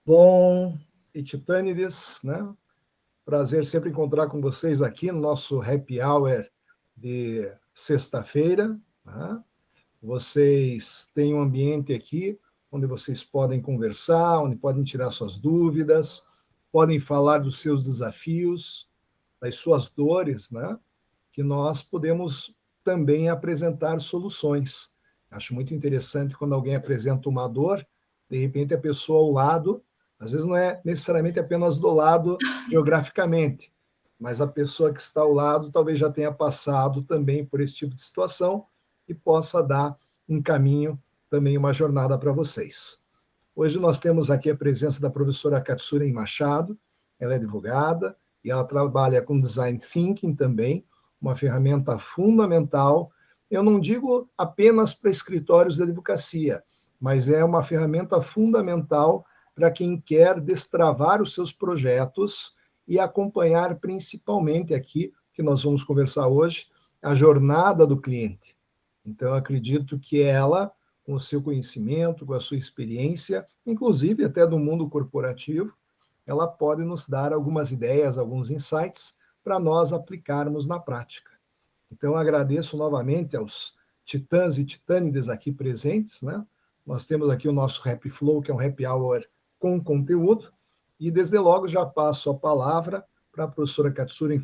Bom, e Titânides, né? Prazer sempre encontrar com vocês aqui no nosso happy hour de sexta-feira. Né? Vocês têm um ambiente aqui onde vocês podem conversar, onde podem tirar suas dúvidas, podem falar dos seus desafios, das suas dores, né? Que nós podemos também apresentar soluções. Acho muito interessante quando alguém apresenta uma dor, de repente a pessoa ao lado, às vezes não é necessariamente apenas do lado geograficamente, mas a pessoa que está ao lado talvez já tenha passado também por esse tipo de situação e possa dar um caminho, também uma jornada para vocês. Hoje nós temos aqui a presença da professora Katsuren Machado, ela é advogada e ela trabalha com design thinking também, uma ferramenta fundamental. Eu não digo apenas para escritórios de advocacia, mas é uma ferramenta fundamental para quem quer destravar os seus projetos e acompanhar principalmente aqui, que nós vamos conversar hoje, a jornada do cliente. Então, eu acredito que ela, com o seu conhecimento, com a sua experiência, inclusive até do mundo corporativo, ela pode nos dar algumas ideias, alguns insights para nós aplicarmos na prática. Então, agradeço novamente aos titãs e titânides aqui presentes, né? Nós temos aqui o nosso Happy Flow, que é um happy hour com conteúdo, e desde logo já passo a palavra para a professora Katsuren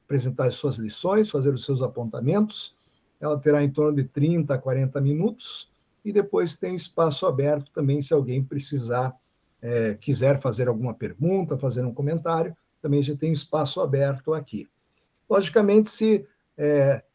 apresentar as suas lições, fazer os seus apontamentos. Ela terá em torno de 30 a 40 minutos, e depois tem espaço aberto também, se alguém quiser fazer alguma pergunta, fazer um comentário, também já tem espaço aberto aqui. Logicamente, se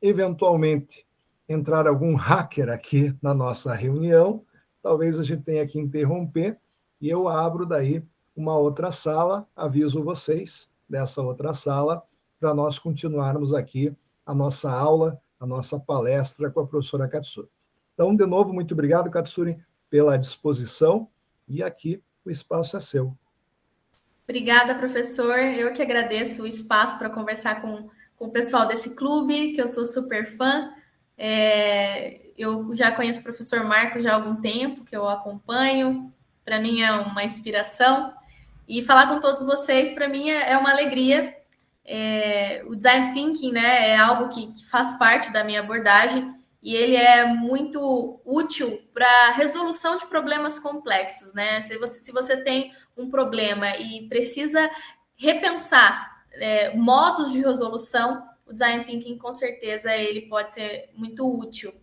eventualmente entrar algum hacker aqui na nossa reunião, talvez a gente tenha que interromper e eu abro daí uma outra sala, aviso vocês dessa outra sala, para nós continuarmos aqui a nossa aula, a nossa palestra com a professora Katsuri. Então, de novo, muito obrigado, Katsuri, pela disposição, e aqui o espaço é seu. Obrigada, professor. Eu que agradeço o espaço para conversar com o pessoal desse clube, que eu sou super fã. Eu já conheço o professor Marco já há algum tempo, que eu acompanho. Para mim é uma inspiração. E falar com todos vocês, para mim, é uma alegria. O design thinking, né, é algo que faz parte da minha abordagem e ele é muito útil para resolução de problemas complexos, né? Se você tem um problema e precisa repensar modos de resolução, o design thinking com certeza ele pode ser muito útil.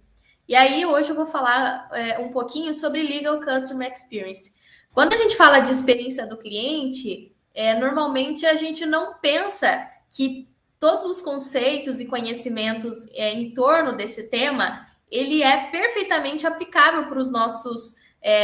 E aí hoje eu vou falar um pouquinho sobre Legal Customer Experience. Quando a gente fala de experiência do cliente, normalmente a gente não pensa que todos os conceitos e conhecimentos em torno desse tema, ele é perfeitamente aplicável para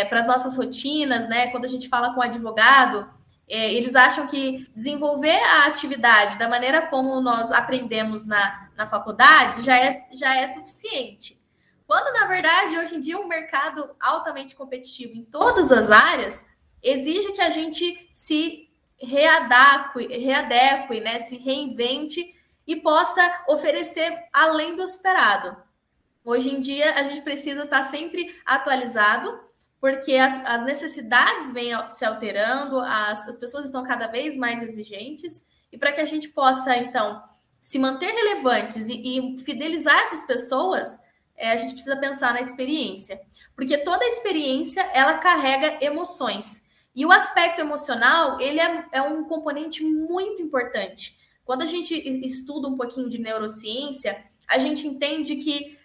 para as nossas rotinas, né? Quando a gente fala com o advogado, eles acham que desenvolver a atividade da maneira como nós aprendemos na faculdade já é suficiente. Quando, na verdade, hoje em dia, um mercado altamente competitivo em todas as áreas exige que a gente se readeque, né, se reinvente e possa oferecer além do esperado. Hoje em dia, a gente precisa estar sempre atualizado, porque as necessidades vêm se alterando, as pessoas estão cada vez mais exigentes, e para que a gente possa, então, se manter relevantes e fidelizar essas pessoas, a gente precisa pensar na experiência, porque toda experiência, ela carrega emoções, e o aspecto emocional, ele é um componente muito importante. Quando a gente estuda um pouquinho de neurociência, a gente entende que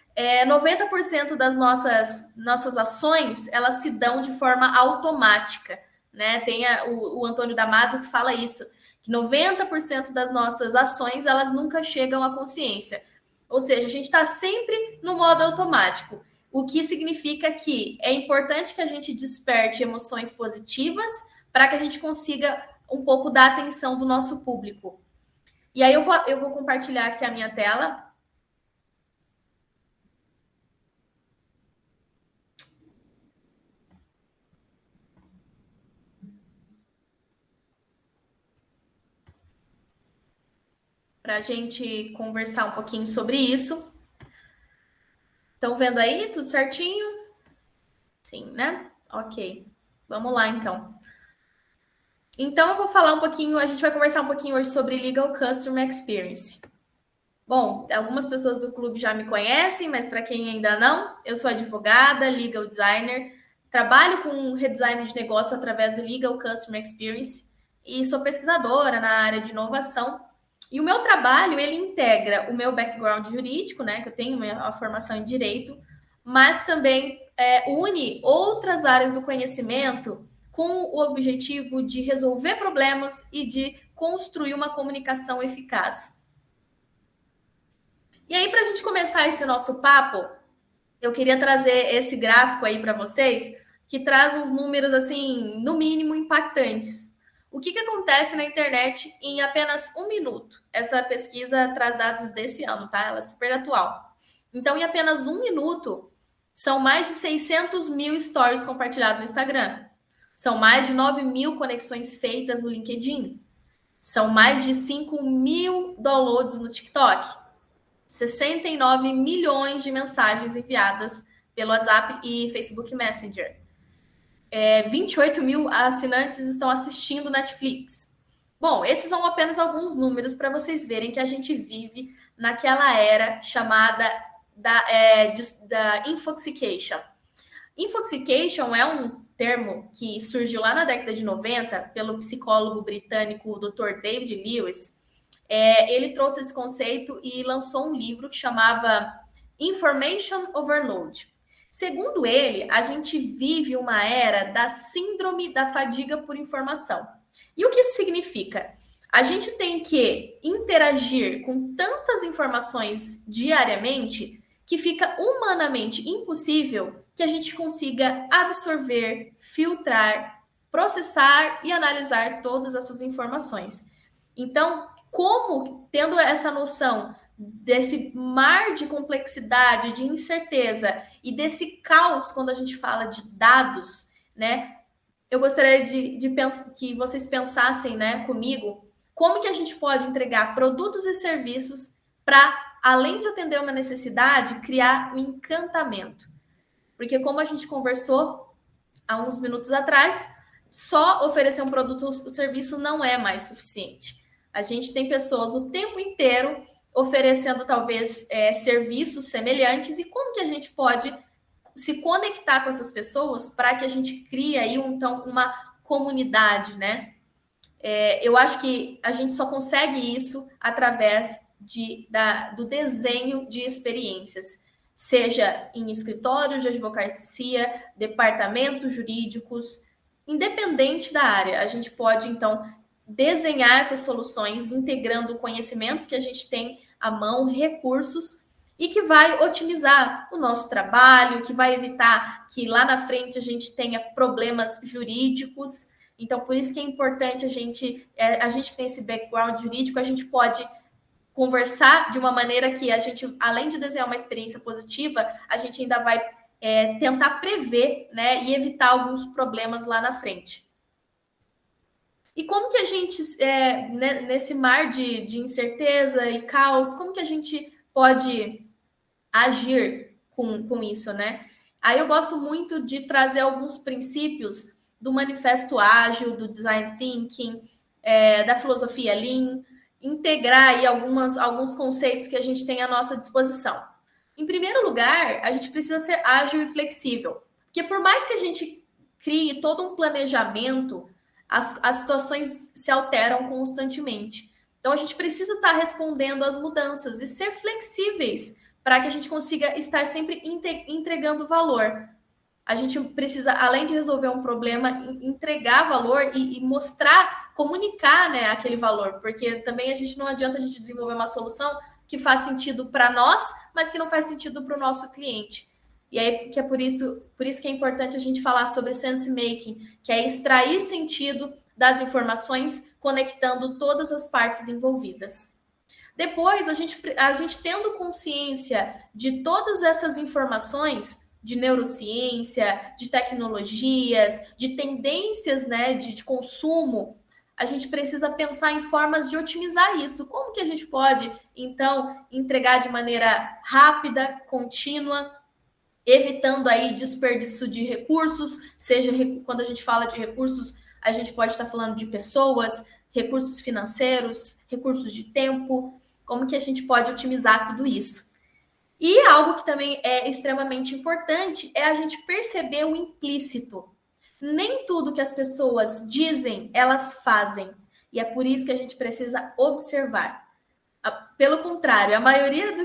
90% das nossas ações, elas se dão de forma automática, né? Tem o Antônio Damasio que fala isso, que 90% das nossas ações, elas nunca chegam à consciência. Ou seja, a gente está sempre no modo automático, o que significa que é importante que a gente desperte emoções positivas para que a gente consiga um pouco da atenção do nosso público. E aí eu vou compartilhar aqui a minha tela. Para a gente conversar um pouquinho sobre isso. Estão vendo aí? Tudo certinho? Sim, né? Ok. Vamos lá, então. Então, eu vou falar um pouquinho, a gente vai conversar um pouquinho hoje sobre Legal Customer Experience. Bom, algumas pessoas do clube já me conhecem, mas para quem ainda não, eu sou advogada, legal designer, trabalho com redesign de negócio através do Legal Customer Experience e sou pesquisadora na área de inovação. E o meu trabalho, ele integra o meu background jurídico, né, que eu tenho a formação em direito, mas também une outras áreas do conhecimento com o objetivo de resolver problemas e de construir uma comunicação eficaz. E aí, para a gente começar esse nosso papo, eu queria trazer esse gráfico aí para vocês, que traz uns números, assim, no mínimo impactantes. O que acontece na internet em apenas 1 minuto? Essa pesquisa traz dados desse ano, tá? Ela é super atual. Então, em apenas 1 minuto, são mais de 600 mil stories compartilhados no Instagram. São mais de 9 mil conexões feitas no LinkedIn. São mais de 5 mil downloads no TikTok. 69 milhões de mensagens enviadas pelo WhatsApp e Facebook Messenger. 28 mil assinantes estão assistindo Netflix. Bom, esses são apenas alguns números para vocês verem que a gente vive naquela era chamada da infoxication. Infoxication é um termo que surgiu lá na década de 90 pelo psicólogo britânico Dr. David Lewis. Ele trouxe esse conceito e lançou um livro que chamava Information Overload. Segundo ele, a gente vive uma era da síndrome da fadiga por informação. E o que isso significa? A gente tem que interagir com tantas informações diariamente que fica humanamente impossível que a gente consiga absorver, filtrar, processar e analisar todas essas informações. Então, como, tendo essa noção desse mar de complexidade, de incerteza e desse caos quando a gente fala de dados, né? Eu gostaria de que vocês pensassem, né, comigo, como que a gente pode entregar produtos e serviços para, além de atender uma necessidade, criar um encantamento. Porque como a gente conversou há uns minutos atrás, só oferecer um produto ou serviço não é mais suficiente. A gente tem pessoas o tempo inteiro oferecendo, talvez, serviços semelhantes, e como que a gente pode se conectar com essas pessoas para que a gente crie aí, então, uma comunidade, né? Eu acho que a gente só consegue isso através do desenho de experiências, seja em escritórios de advocacia, departamentos jurídicos, independente da área. A gente pode, então, desenhar essas soluções, integrando conhecimentos que a gente tem à mão, recursos, e que vai otimizar o nosso trabalho, que vai evitar que lá na frente a gente tenha problemas jurídicos. Então, por isso que é importante a gente que tem esse background jurídico, a gente pode conversar de uma maneira que a gente, além de desenhar uma experiência positiva, a gente ainda vai tentar prever, né, e evitar alguns problemas lá na frente. E como que a gente, nesse mar de incerteza e caos, como que a gente pode agir com isso, né? Aí eu gosto muito de trazer alguns princípios do manifesto ágil, do design thinking, da filosofia Lean, integrar aí alguns conceitos que a gente tem à nossa disposição. Em primeiro lugar, a gente precisa ser ágil e flexível, porque por mais que a gente crie todo um planejamento, as situações se alteram constantemente. Então, a gente precisa estar respondendo às mudanças e ser flexíveis para que a gente consiga estar sempre entregando valor. A gente precisa, além de resolver um problema, entregar valor e mostrar, comunicar, né, aquele valor, porque também não adianta a gente desenvolver uma solução que faz sentido para nós, mas que não faz sentido para o nosso cliente. E aí que é por isso que é importante a gente falar sobre sense making, que é extrair sentido das informações, conectando todas as partes envolvidas. Depois, a gente tendo consciência de todas essas informações de neurociência, de tecnologias, de tendências, né, de consumo, a gente precisa pensar em formas de otimizar isso. Como que a gente pode, então, entregar de maneira rápida, contínua evitando aí desperdício de recursos, seja quando a gente fala de recursos, a gente pode estar falando de pessoas, recursos financeiros, recursos de tempo, como que a gente pode otimizar tudo isso. E algo que também é extremamente importante é a gente perceber o implícito. Nem tudo que as pessoas dizem, elas fazem. E é por isso que a gente precisa observar. Pelo contrário, a maioria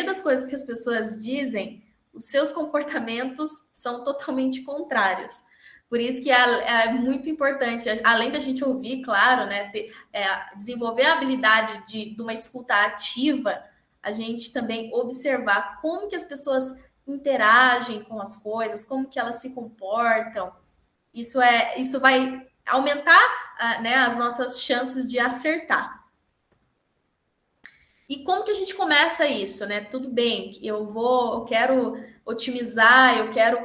das coisas que as pessoas dizem, os seus comportamentos são totalmente contrários. Por isso que é muito importante, além da gente ouvir, claro, né, desenvolver a habilidade de uma escuta ativa, a gente também observar como que as pessoas interagem com as coisas, como que elas se comportam. Isso vai aumentar, né, as nossas chances de acertar. E como que a gente começa isso, né? Tudo bem, eu quero otimizar, eu quero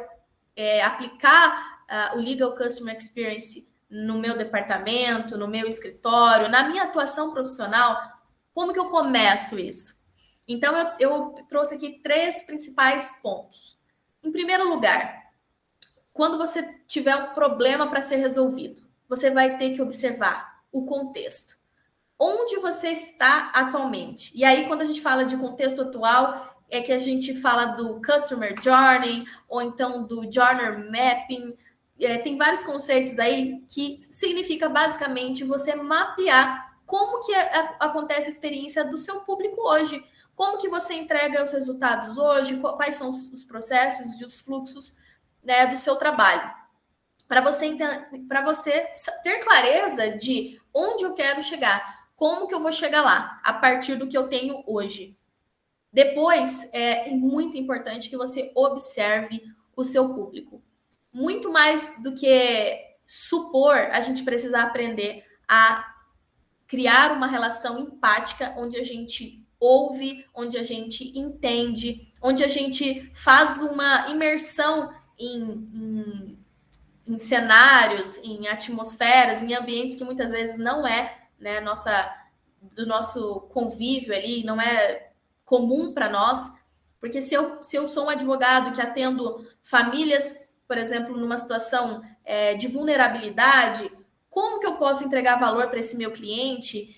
aplicar o Legal Customer Experience no meu departamento, no meu escritório, na minha atuação profissional. Como que eu começo isso? Então, eu trouxe aqui 3 principais pontos. Em primeiro lugar, quando você tiver um problema para ser resolvido, você vai ter que observar o contexto. Onde você está atualmente? E aí, quando a gente fala de contexto atual, é que a gente fala do Customer Journey, ou então do Journey Mapping. Tem vários conceitos aí que significa basicamente você mapear como que acontece a experiência do seu público hoje. Como que você entrega os resultados hoje, quais são os processos e os fluxos, né, do seu trabalho. Para você ter clareza de onde eu quero chegar. Como que eu vou chegar lá? A partir do que eu tenho hoje. Depois, é muito importante que você observe o seu público. Muito mais do que supor, a gente precisa aprender a criar uma relação empática, onde a gente ouve, onde a gente entende, onde a gente faz uma imersão em cenários, em atmosferas, em ambientes que muitas vezes não é, né, do nosso convívio ali, não é comum para nós, porque se eu sou um advogado que atendo famílias, por exemplo, numa situação de vulnerabilidade, como que eu posso entregar valor para esse meu cliente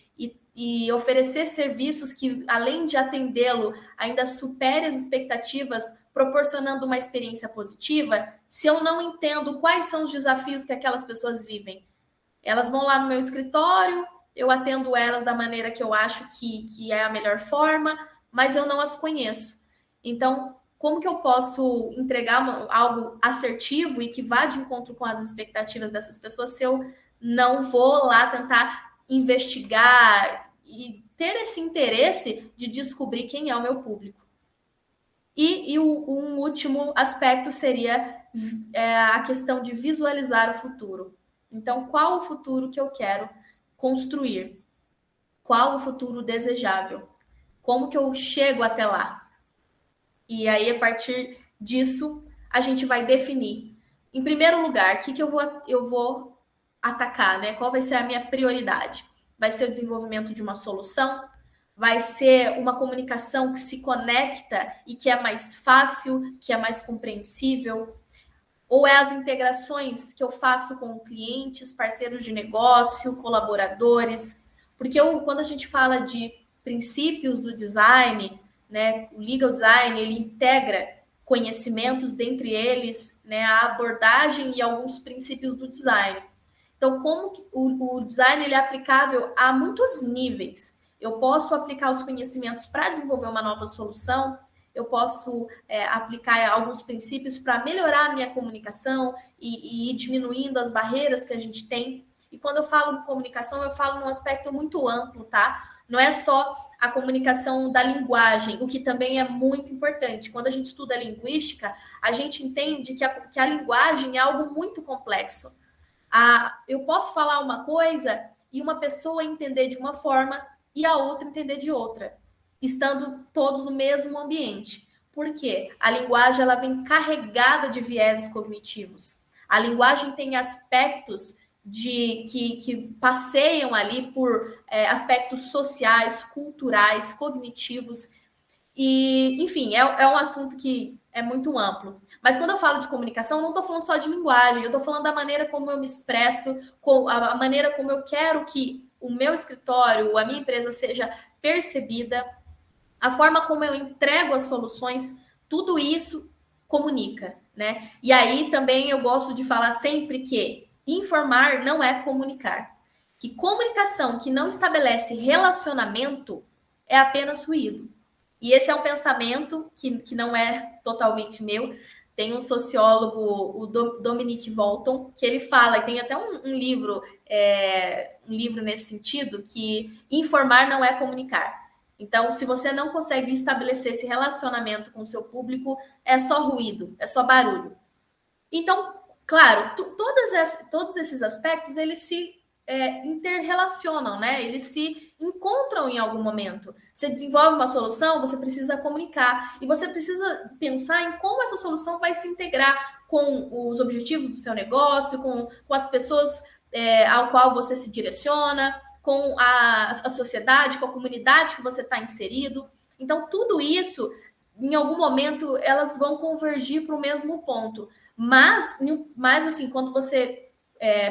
e oferecer serviços que, além de atendê-lo, ainda supere as expectativas, proporcionando uma experiência positiva, se eu não entendo quais são os desafios que aquelas pessoas vivem? Elas vão lá no meu escritório, eu atendo elas da maneira que eu acho que é a melhor forma, mas eu não as conheço. Então, como que eu posso entregar algo assertivo e que vá de encontro com as expectativas dessas pessoas se eu não vou lá tentar investigar e ter esse interesse de descobrir quem é o meu público? E um último aspecto seria a questão de visualizar o futuro. Então, qual o futuro que eu quero construir? Qual o futuro desejável? Como que eu chego até lá? E aí, a partir disso, a gente vai definir. Em primeiro lugar, o que eu vou atacar, né? Qual vai ser a minha prioridade? Vai ser o desenvolvimento de uma solução? Vai ser uma comunicação que se conecta e que é mais fácil, que é mais compreensível? Ou é as integrações que eu faço com clientes, parceiros de negócio, colaboradores? Porque quando a gente fala de princípios do design, né, o legal design, ele integra conhecimentos, dentre eles, né, a abordagem e alguns princípios do design. Então, como que o design ele é aplicável a muitos níveis. Eu posso aplicar os conhecimentos para desenvolver uma nova solução, eu posso aplicar alguns princípios para melhorar a minha comunicação e ir diminuindo as barreiras que a gente tem. E quando eu falo em comunicação, eu falo num aspecto muito amplo, tá? Não é só a comunicação da linguagem, o que também é muito importante. Quando a gente estuda linguística, a gente entende que a linguagem é algo muito complexo. Eu posso falar uma coisa e uma pessoa entender de uma forma e a outra entender de outra, estando todos no mesmo ambiente. Por quê? A linguagem ela vem carregada de vieses cognitivos. A linguagem tem aspectos que passeiam ali por aspectos sociais, culturais, cognitivos. E, enfim, é um assunto que é muito amplo. Mas quando eu falo de comunicação, não estou falando só de linguagem, eu estou falando da maneira como eu me expresso, a maneira como eu quero que o meu escritório, a minha empresa seja percebida, a forma como eu entrego as soluções, tudo isso comunica, né? E aí também eu gosto de falar sempre que informar não é comunicar. Que comunicação que não estabelece relacionamento é apenas ruído. E esse é um pensamento que não é totalmente meu. Tem um sociólogo, o Dominique Walton, que ele fala, e tem até um livro nesse sentido, que informar não é comunicar. Então, se você não consegue estabelecer esse relacionamento com o seu público, é só ruído, é só barulho. Então, claro, todos esses aspectos, eles se interrelacionam, né? Eles se encontram em algum momento. Você desenvolve uma solução, você precisa comunicar. E você precisa pensar em como essa solução vai se integrar com os objetivos do seu negócio, com as pessoas ao qual você se direciona, com a sociedade, com a comunidade que você está inserido. Então, tudo isso, em algum momento, elas vão convergir para o mesmo ponto. Mas assim, quando você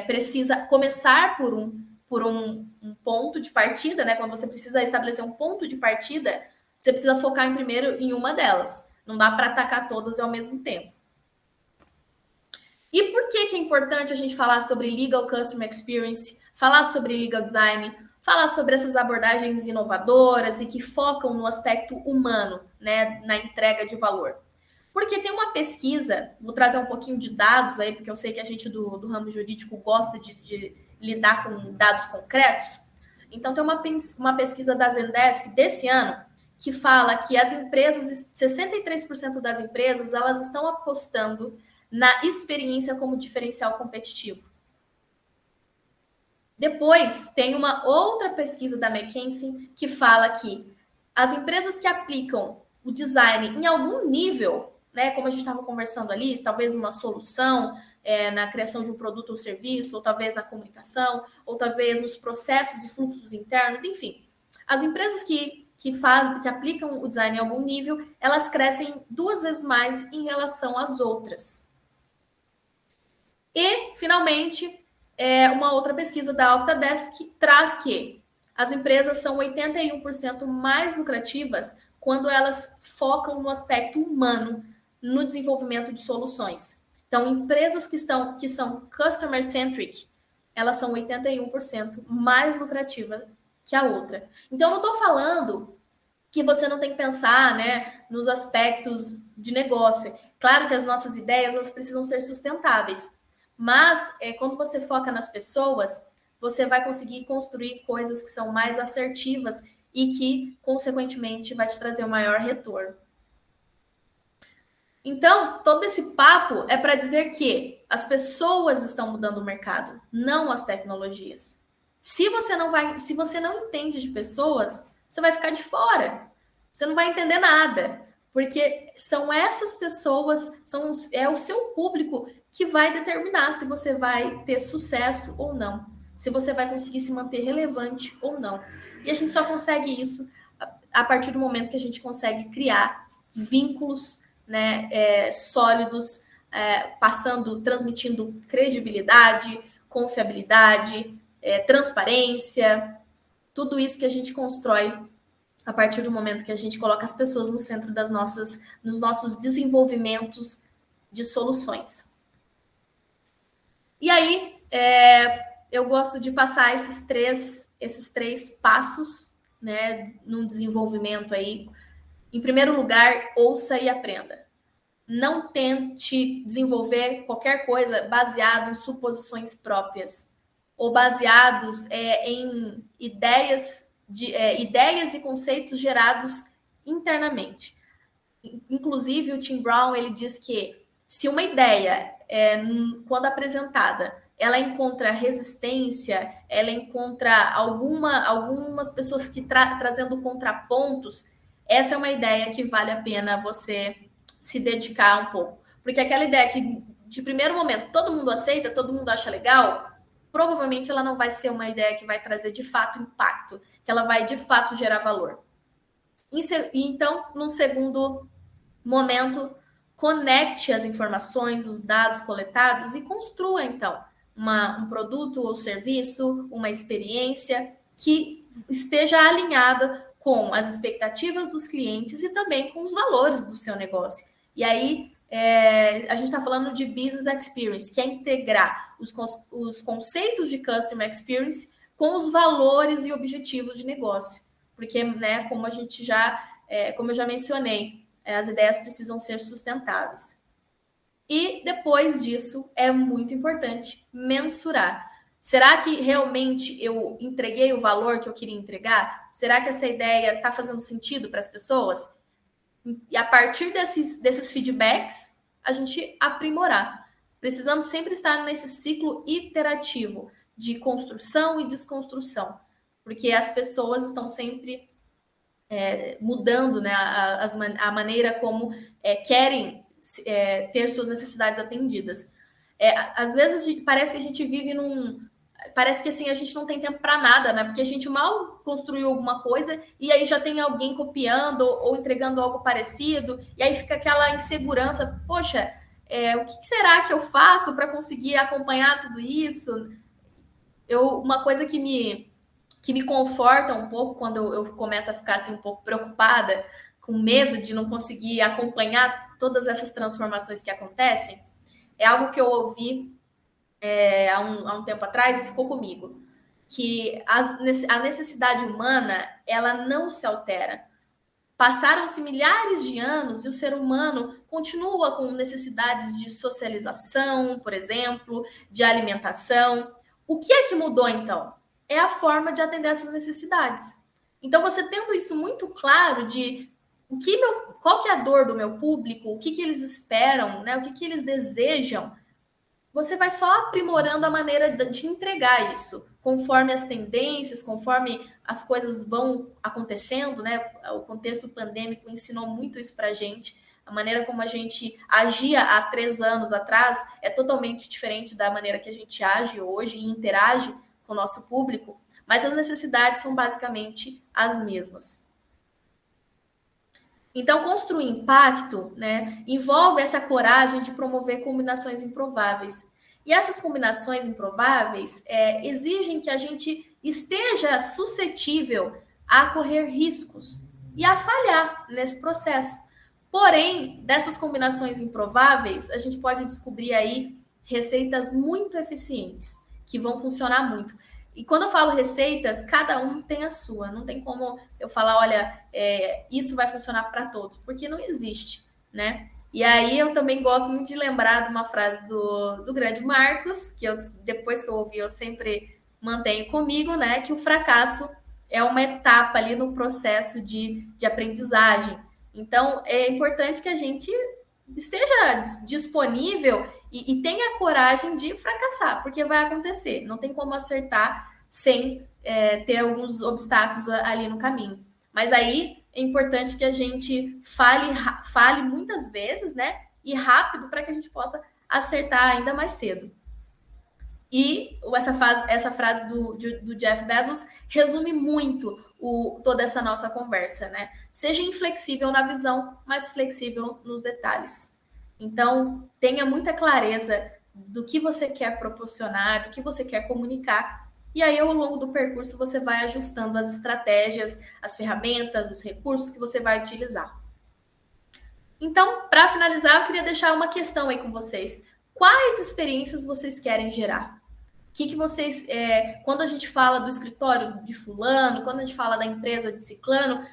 precisa começar por um ponto de partida, né? Quando você precisa estabelecer um ponto de partida, você precisa focar em uma delas. Não dá para atacar todas ao mesmo tempo. E por que é importante a gente falar sobre Legal Customer Experience, falar sobre Legal Design, falar sobre essas abordagens inovadoras e que focam no aspecto humano, né, na entrega de valor? Porque tem uma pesquisa, vou trazer um pouquinho de dados aí, porque eu sei que a gente do ramo jurídico gosta de lidar com dados concretos. Então, tem uma pesquisa da Zendesk desse ano que fala que as empresas, 63% das empresas, elas estão apostando na experiência como diferencial competitivo. Depois, tem uma outra pesquisa da McKinsey que fala que as empresas que aplicam o design em algum nível, né, como a gente estava conversando ali, talvez numa solução, na criação de um produto ou serviço, ou talvez na comunicação, ou talvez nos processos e fluxos internos, enfim. As empresas que aplicam o design em algum nível, elas crescem 2 vezes mais em relação às outras. E, finalmente, uma outra pesquisa da Octadesk traz que as empresas são 81% mais lucrativas quando elas focam no aspecto humano no desenvolvimento de soluções. Então, empresas que são customer-centric, elas são 81% mais lucrativas que a outra. Então, não estou falando que você não tem que pensar, né, nos aspectos de negócio. Claro que as nossas ideias elas precisam ser sustentáveis, mas quando você foca nas pessoas, você vai conseguir construir coisas que são mais assertivas e que, consequentemente, vai te trazer um maior retorno. Então, todo esse papo é para dizer que as pessoas estão mudando o mercado, não as tecnologias. Se você não entende de pessoas, você vai ficar de fora. Você não vai entender nada, porque são essas pessoas, é o seu público que vai determinar se você vai ter sucesso ou não, se você vai conseguir se manter relevante ou não. E a gente só consegue isso a partir do momento que a gente consegue criar vínculos, né, sólidos, transmitindo credibilidade, confiabilidade, transparência, tudo isso que a gente constrói a partir do momento que a gente coloca as pessoas no centro dos nossos desenvolvimentos de soluções. E aí, eu gosto de passar esses três passos, né, no desenvolvimento aí. Em primeiro lugar, ouça e aprenda. Não tente desenvolver qualquer coisa baseado em suposições próprias ou baseados em ideias e conceitos gerados internamente. Inclusive, o Tim Brown ele diz que se uma ideia, quando apresentada, ela encontra resistência, ela encontra algumas pessoas que trazendo contrapontos, essa é uma ideia que vale a pena você se dedicar um pouco. Porque aquela ideia que, de primeiro momento, todo mundo aceita, todo mundo acha legal, provavelmente ela não vai ser uma ideia que vai trazer de fato impacto, que ela vai de fato gerar valor. Então, num segundo momento, conecte as informações, os dados coletados e construa, então, um produto ou serviço, uma experiência que esteja alinhada com as expectativas dos clientes e também com os valores do seu negócio. E aí, a gente está falando de Business Experience, que é integrar os conceitos de Customer Experience com os valores e objetivos de negócio. Porque, né, como eu já mencionei, as ideias precisam ser sustentáveis. E depois disso, é muito importante mensurar. Será que realmente eu entreguei o valor que eu queria entregar? Será que essa ideia está fazendo sentido para as pessoas? E a partir desses feedbacks, a gente aprimorar. Precisamos sempre estar nesse ciclo iterativo de construção e desconstrução, porque as pessoas estão sempre mudando, né, a maneira como querem ter suas necessidades atendidas. Às vezes parece que a gente vive parece que assim a gente não tem tempo para nada, né? Porque a gente mal construiu alguma coisa e aí já tem alguém copiando ou entregando algo parecido, e aí fica aquela insegurança, poxa, o que será que eu faço para conseguir acompanhar tudo isso? Uma coisa que me conforta um pouco quando eu começo a ficar assim um pouco preocupada, com medo de não conseguir acompanhar todas essas transformações que acontecem, é algo que eu ouvi há um tempo atrás e ficou comigo, que a necessidade humana, ela não se altera. Passaram-se milhares de anos e o ser humano continua com necessidades de socialização, por exemplo, de alimentação. O que é que mudou, então? É a forma de atender essas necessidades. Então, você tendo isso muito claro de qual que é a dor do meu público, o que eles esperam, né? O que eles desejam, você vai só aprimorando a maneira de entregar isso, conforme as tendências, conforme as coisas vão acontecendo, né? O contexto pandêmico ensinou muito isso para a gente. A maneira como a gente agia há 3 anos atrás é totalmente diferente da maneira que a gente age hoje e interage com o nosso público, mas as necessidades são basicamente as mesmas. Então, construir impacto, né, envolve essa coragem de promover combinações improváveis. E essas combinações improváveis exigem que a gente esteja suscetível a correr riscos e a falhar nesse processo. Porém, dessas combinações improváveis, a gente pode descobrir aí receitas muito eficientes, que vão funcionar muito. E quando eu falo receitas, cada um tem a sua. Não tem como eu falar, olha, isso vai funcionar para todos, porque não existe, né? E aí eu também gosto muito de lembrar de uma frase do grande Marcos, que depois que eu ouvi, eu sempre mantenho comigo, né? Que o fracasso é uma etapa ali no processo de aprendizagem. Então, é importante que a gente esteja disponível e tenha coragem de fracassar, porque vai acontecer. Não tem como acertar sem ter alguns obstáculos ali no caminho. Mas aí é importante que a gente fale muitas vezes, né? E rápido para que a gente possa acertar ainda mais cedo. E essa frase do Jeff Bezos resume muito toda essa nossa conversa, né? Seja inflexível na visão, mas flexível nos detalhes. Então, tenha muita clareza do que você quer proporcionar, do que você quer comunicar. E aí, ao longo do percurso, você vai ajustando as estratégias, as ferramentas, os recursos que você vai utilizar. Então, para finalizar, eu queria deixar uma questão aí com vocês. Quais experiências vocês querem gerar? O que vocês, quando a gente fala do escritório de fulano, quando a gente fala da empresa de ciclano,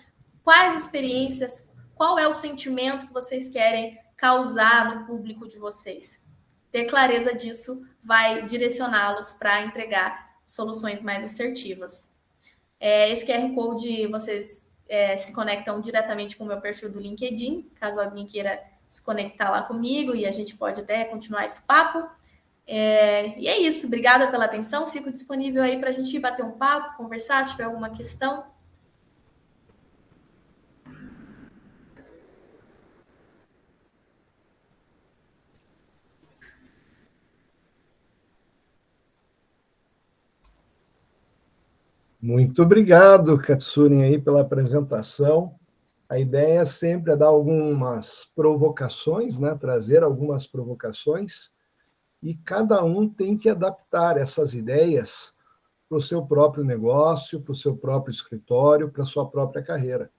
quais experiências, qual é o sentimento que vocês querem causar no público de vocês? Ter clareza disso vai direcioná-los para entregar soluções mais assertivas. Esse QR Code, vocês se conectam diretamente com o meu perfil do LinkedIn, caso alguém queira se conectar lá comigo, e a gente pode até continuar esse papo. E é isso, obrigada pela atenção, fico disponível aí para a gente bater um papo, conversar, se tiver alguma questão. Muito obrigado, Katsuni, aí, pela apresentação. A ideia sempre é dar algumas provocações, né? Trazer algumas provocações, e cada um tem que adaptar essas ideias para o seu próprio negócio, para o seu próprio escritório, para a sua própria carreira.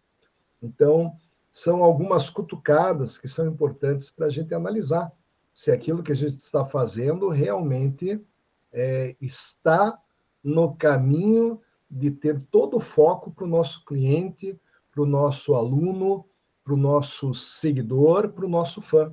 Então, são algumas cutucadas que são importantes para a gente analisar se aquilo que a gente está fazendo realmente está no caminho de ter todo o foco para o nosso cliente, para o nosso aluno, para o nosso seguidor, para o nosso fã.